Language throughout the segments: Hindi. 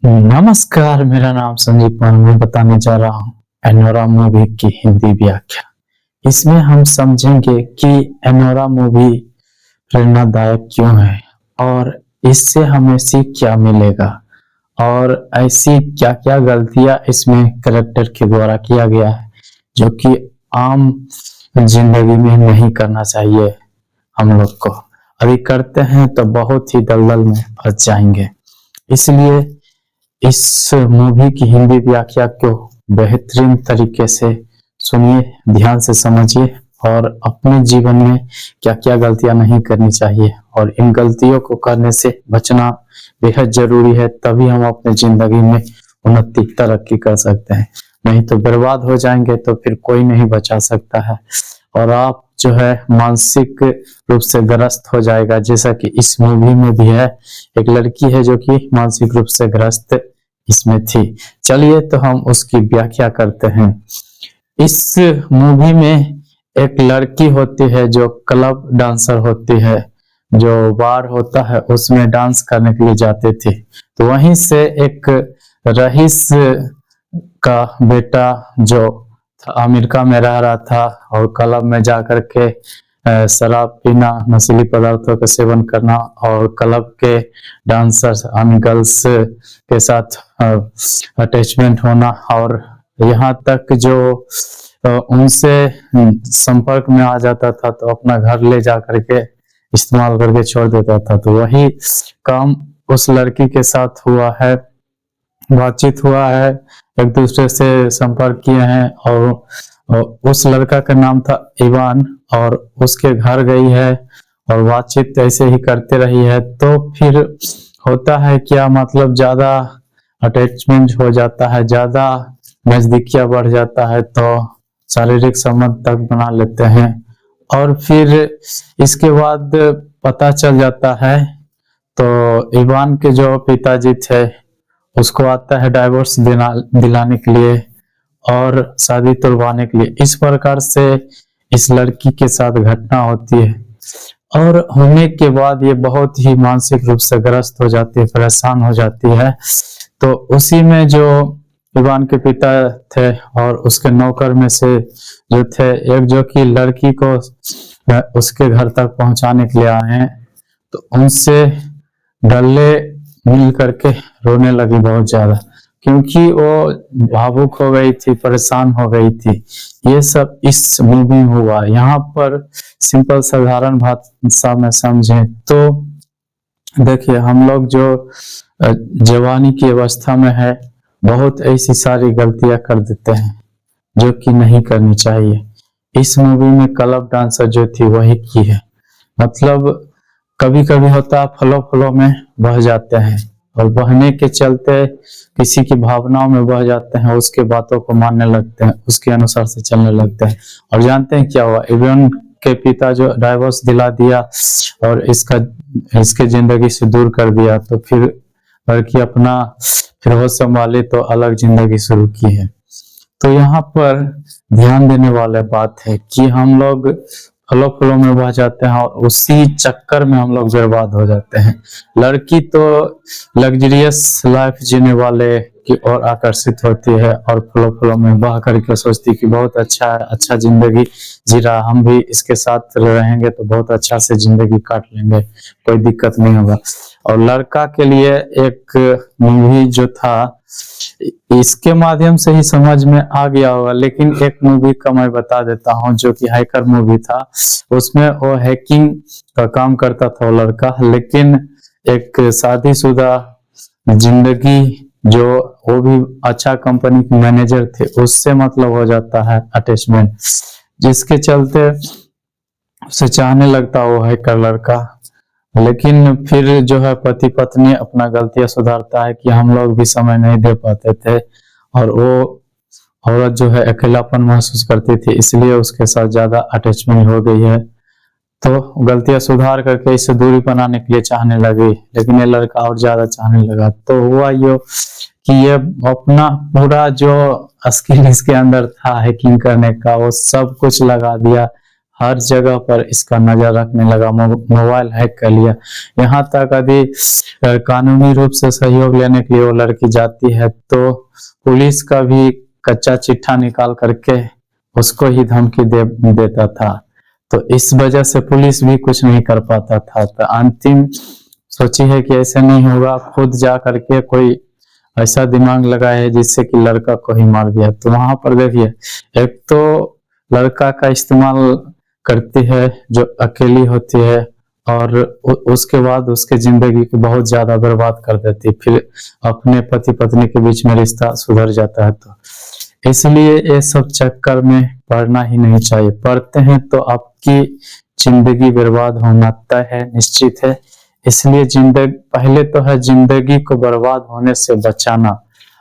नमस्कार, मेरा नाम संजीव कुमार। मैं बताने जा रहा हूँ एनोरा मूवी की हिंदी व्याख्या। इसमें हम समझेंगे कि एनोरा मूवी प्रेरणादायक क्यों है और इससे हमें सीख क्या मिलेगा और ऐसी क्या-क्या गलतियां इसमें कैरेक्टर के द्वारा किया गया है जो कि आम जिंदगी में नहीं करना चाहिए हम लोग को। अभी करते हैं तो बहुत ही दलदल में फंस जाएंगे। इसलिए इस मूवी की हिंदी व्याख्या को बेहतरीन तरीके से सुनिए, ध्यान से समझिए और अपने जीवन में क्या क्या गलतियां नहीं करनी चाहिए और इन गलतियों को करने से बचना बेहद जरूरी है। तभी हम अपने जिंदगी में उन्नति तरक्की कर सकते हैं, नहीं तो बर्बाद हो जाएंगे तो फिर कोई नहीं बचा सकता है और आप जो है मानसिक रूप से ग्रस्त हो जाएगा। जैसा कि इस मूवी में भी है, एक लड़की है जो कि मानसिक रूप से ग्रस्त इसमें थी। चलिए तो हम उसकी व्याख्या करते हैं। इस मूवी में एक लड़की होती है जो क्लब डांसर होती है, जो बार होता है उसमें डांस करने के लिए जाती थी। तो वहीं से एक रईस का बेटा जो अमेरिका में रह रहा था और क्लब में जाकर के शराब पीना, नशीली पदार्थों का सेवन करना और क्लब के डांसर्स गर्ल्स के साथ अटैचमेंट होना और यहाँ तक जो उनसे संपर्क में आ जाता था तो अपना घर ले जा करके इस्तेमाल करके छोड़ देता था। तो वही काम उस लड़की के साथ हुआ है, बातचीत हुआ है, एक दूसरे से संपर्क किए हैं और उस लड़का का नाम था इवान और उसके घर गई है और बातचीत ऐसे ही करते रही है। तो फिर होता है क्या, मतलब ज्यादा अटैचमेंट हो जाता है, ज्यादा नजदीकियां बढ़ जाता है तो शारीरिक संबंध तक बना लेते हैं और फिर इसके बाद पता चल जाता है तो इवान के जो पिताजी थे उसको आता है डाइवोर्स दिलाने के लिए और शादी तुड़वाने के लिए। इस प्रकार से इस लड़की के साथ घटना होती है और होने के बाद ये बहुत ही मानसिक रूप से ग्रस्त हो जाती है, परेशान हो जाती है। तो उसी में जो इवान के पिता थे और उसके नौकर में से जो थे एक, जो कि लड़की को उसके घर तक पहुंचाने के लिए आए हैं, तो उनसे गले मिल करके रोने लगी बहुत ज्यादा, क्योंकि वो भावुक हो गई थी, परेशान हो गई थी। ये सब इस मूवी में हुआ। यहाँ पर सिंपल साधारण भाषा में समझें तो देखिए, हम लोग जो जवानी की अवस्था में है बहुत ऐसी सारी गलतियां कर देते हैं जो कि नहीं करनी चाहिए। इस मूवी में क्लब डांसर जो थी वही की है। मतलब कभी कभी होता है फलो फलो में बह जाते हैं और बहने के चलते किसी की भावनाओं में बह जाते हैं, उसके बातों को मानने लगते हैं, उसके अनुसार से चलने लगते हैं। और जानते हैं क्या हुआ, इवन के पिता जो डाइवोर्स दिला दिया और इसके जिंदगी से दूर कर दिया, तो फिर लड़की अपना फिर होश संभाली तो अलग जिंदगी शुरू की है। तो यहाँ पर ध्यान देने वाला बात है कि हम लोग फलो फलो में बह जाते हैं और उसी चक्कर में हम लोग बर्बाद हो जाते हैं। लड़की तो लग्जरियस लाइफ जीने वाले की ओर आकर्षित होती है और फलो फलो में बह करके सोचती कि बहुत अच्छा है, अच्छा जिंदगी जी रहा, हम भी इसके साथ रहेंगे तो बहुत अच्छा से जिंदगी काट लेंगे, कोई दिक्कत नहीं होगा। और लड़का के लिए एक मूवी जो था, इसके माध्यम से ही समझ में आ गया होगा, लेकिन एक मूवी का मैं बता देता हूँ जो कि हैकर मूवी था। उसमें वो हैकिंग का काम करता था वो लड़का, लेकिन एक शादीशुदा जिंदगी जो वो भी अच्छा कंपनी के मैनेजर थे उससे मतलब हो जाता है अटैचमेंट, जिसके चलते उसे चाहने लगता वो हैकर लड़का। लेकिन फिर जो है पति पत्नी अपना गलतियां सुधारता है कि हम लोग भी समय नहीं दे पाते थे और वो औरत जो है अकेलापन महसूस करती थी, इसलिए उसके साथ ज्यादा अटैचमेंट हो गई है। तो गलतियां सुधार करके इससे दूरी बनाने के लिए चाहने लगी, लेकिन ये लड़का और ज्यादा चाहने लगा। तो हुआ यो कि ये अपना पूरा जो स्किल इसके अंदर था हैकिंग करने का वो सब कुछ लगा दिया, हर जगह पर इसका नजर रखने लगा, मोबाइल हैक कर लिया। यहाँ तक यदि कानूनी रूप से सहयोग लेने के लिए वो लड़की जाती है तो पुलिस का भी कच्चा चिट्ठा निकाल करके उसको ही धमकी देता था। तो इस वजह से पुलिस भी कुछ नहीं कर पाता था। तो अंतिम सोची है कि ऐसे नहीं होगा, खुद जा करके कोई ऐसा दिमाग लगाए जिससे कि लड़का को ही मार दिया। तो वहां पर देखिए, एक तो लड़का का इस्तेमाल करती है जो अकेली होती है, और उसके बाद उसके जिंदगी को बहुत ज्यादा बर्बाद कर देती, फिर अपने पति पत्नी के बीच में रिश्ता सुधर जाता है। तो इसलिए ये सब चक्कर में पड़ना ही नहीं चाहिए। पढ़ते हैं तो आपकी जिंदगी बर्बाद होना तय है, निश्चित है। इसलिए जिंदगी पहले तो है जिंदगी को बर्बाद होने से बचाना,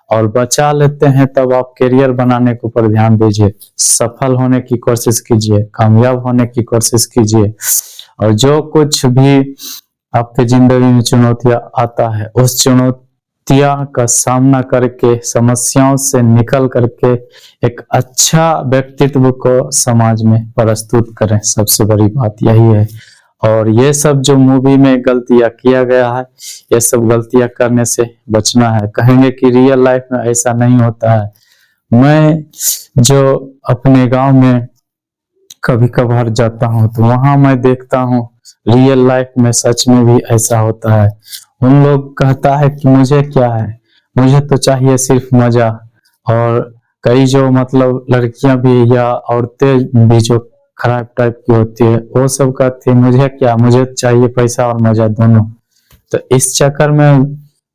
और बचा लेते हैं तब आप करियर बनाने के ऊपर ध्यान दीजिए, सफल होने की कोशिश कीजिए, कामयाब होने की कोशिश कीजिए। और जो कुछ भी आपके जिंदगी में चुनौतियां आता है, उस चुनौतियां का सामना करके, समस्याओं से निकल करके एक अच्छा व्यक्तित्व को समाज में प्रस्तुत करें। सबसे बड़ी बात यही है। और ये सब जो मूवी में गलतियां किया गया है, ये सब गलतियां करने से बचना है। कहेंगे कि रियल लाइफ में ऐसा नहीं होता है। मैं जो अपने गांव में कभी कभार जाता हूँ तो वहां मैं देखता हूँ रियल लाइफ में सच में भी ऐसा होता है। उन लोग कहता है कि मुझे क्या है, मुझे तो चाहिए सिर्फ मजा। और कई जो मतलब लड़कियां भी या औरतें भी जो खराब टाइप की होती है, वो सब कहती है मुझे क्या, मुझे चाहिए पैसा और मजा दोनों। तो इस चक्कर में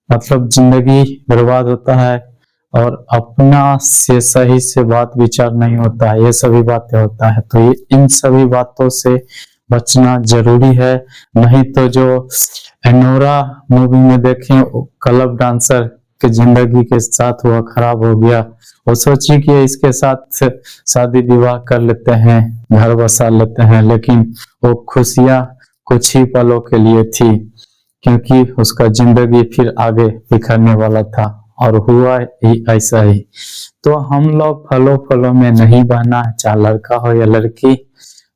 मतलब जिंदगी बर्बाद होता है, और अपना से सही से बात विचार नहीं होता है, ये सभी बातें होता है। तो ये इन सभी बातों से बचना जरूरी है। नहीं तो जो एनोरा मूवी में देखें, क्लब डांसर के जिंदगी के साथ हुआ खराब हो गया। वो सोची कि इसके साथ शादी विवाह कर लेते हैं, घर बसा लेते हैं, लेकिन वो खुशियां कुछ ही पलों के लिए थी, क्योंकि उसका जिंदगी फिर आगे बिखरने वाला था, और हुआ ही ऐसा ही। तो हम लोग फलों फलों में नहीं बहना है, चाहे लड़का हो या लड़की,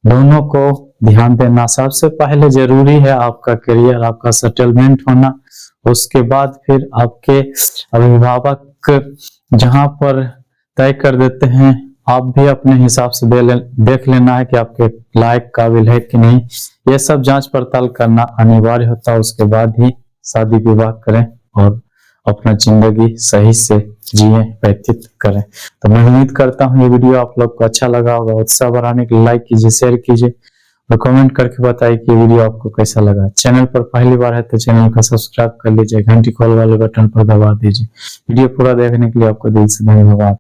दोनों को ध्यान देना सबसे पहले जरूरी है। आपका करियर, आपका सेटलमेंट होना, उसके बाद फिर आपके अभिभावक जहां पर तय कर देते हैं, आप भी अपने हिसाब से देख लेना है कि आपके लायक काबिल है कि नहीं। ये सब जांच पड़ताल करना अनिवार्य होता है। उसके बाद ही शादी विवाह करें और अपना जिंदगी सही से जिए, व्यतीत करें। तो मैं उम्मीद करता हूँ ये वीडियो आप लोग को अच्छा लगा होगा। उत्साह बढ़ाने के लिए लाइक कीजिए, शेयर कीजिए और कमेंट करके बताइए कि वीडियो आपको कैसा लगा। चैनल पर पहली बार है तो चैनल को सब्सक्राइब कर लीजिए, घंटी कॉल वाले बटन पर दबा दीजिए। वीडियो पूरा देखने के लिए आपको दिल से धन्यवाद।